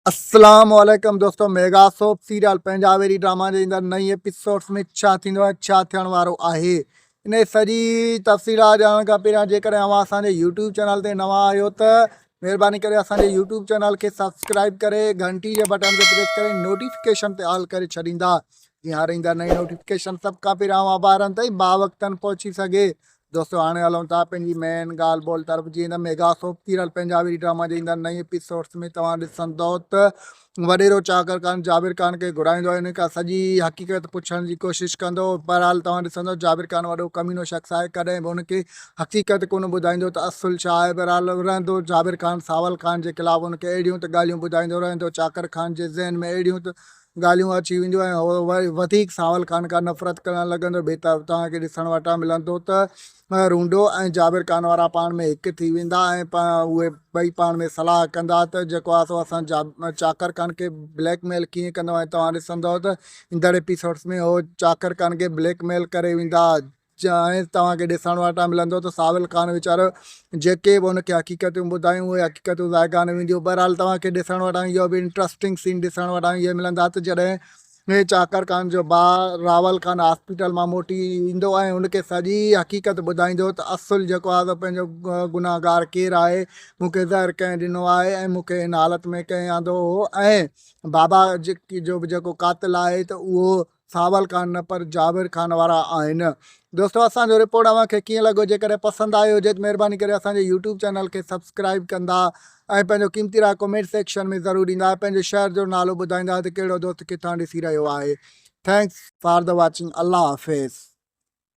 अस्सलाम वालेकुम दोस्तों। Mega soap serial Punjabi drama जे अंदर नई एपिसोड्स में छा थींदो आहे, छा थियण वारो आहे, इन सॼी तफ़सीलात ॼाणण खां पहिरियां जेकॾहिं अव्हां असांजे यूट्यूब चैनल ते नवां आहियो त महिरबानी करे असांजे यूट्यूब चैनल खे सब्सक्राइब करे घंटी जे बटन ते प्रेस करे नोटिफिकेशन ते ऑल करे छॾींदा, जीअं हर ईंदड़ नई नोटिफिकेशन सभु खां पहिरियां अव्हां ॿारनि ताईं बावक़्तनि पहुची सघे। दोस्तों हाणे हलूं था पंहिंजी मेन ॻाल्हि ॿोल तरफ़। जीअं त mega soap serial Punjabi drama जे ईंदड़ नई एपिसोड्स में तव्हां ॾिसंदव त वॾेरो चाकर खान जाबिर खान खे घुराईंदो आहे, हिन खां सॼी हक़ीक़त पुछण जी कोशिशि कंदो। बहरहाल तव्हां ॾिसंदव जाबिर खान वॾो कमीनो शख़्स आहे, कॾहिं बि हुनखे हक़ीक़त कोन ॿुधाईंदो त असुल छा आहे। बहरहाल रहंदो जाबिर खान सावल खान जे ख़िलाफ़ु हुनखे अहिड़ियूं त ॻाल्हियूं ॿुधाईंदो रहंदो, चाकर खान जे ज़हन में अहिड़ियूं त ॻाल्हियूं अची वेंदियूं ऐं उहो वरी वधीक सावल खान खां नफ़रत करणु लॻंदो। ॿिए तव्हांखे ॾिसण वटां मिलंदो त रूंडो ऐं जाबिर खान वारा पाण में हिकु थी वेंदा ऐं उहे ॿई पाण में सलाह कंदा त जेको आहे सो असां चाकर खान खे ब्लैकमेल कीअं कंदो। ऐं तव्हां ॾिसंदव त ईंदड़ एपिसोड्स में उहो चाकर खान खे ब्लैकमेल करे वेंदा। ऐं तव्हांखे ॾिसण वटां मिलंदो त साविल खान वीचारो जेके बि हुनखे हक़ीक़तूं ॿुधायूं उहे हक़ीक़तूं ज़ाय कान वेंदियूं। बहरहाल तव्हांखे ॾिसण वटां इहो बि इंट्रस्टिंग सीन ॾिसण वटां इहे मिलंदा त जॾहिं हे चाकर खान जो भाउ रावल खान हॉस्पिटल मां मोटी ईंदो ऐं हुनखे सॼी हक़ीक़त ॿुधाईंदो त असुल जेको आहे त पंहिंजो गुनाहगार केरु आहे, मूंखे ज़हर कंहिं ॾिनो आहे ऐं मूंखे हिन हालत में कंहिं आंदो हो, ऐं बाबा जो बि जेको कातिल आहे त उहो सावल खान न पर जाबिर खान वारा आहिनि। दोस्तों असांजो रिपोर्ट अव्हांखे कीअं लॻो, जेकॾहिं पसंदि आयो हुजे त महिरबानी करे असांजे यूट्यूब चैनल खे सब्सक्राइब कंदा ऐं पंहिंजो क़ीमती राय कमेंट सेक्शन में ज़रूरु ॾींदा, पंहिंजे शहर जो नालो ॿुधाईंदा त कहिड़ो दोस्त किथां ॾिसी रहियो आहे। Thanks for the watching. अल्लाह हाफ़िज़।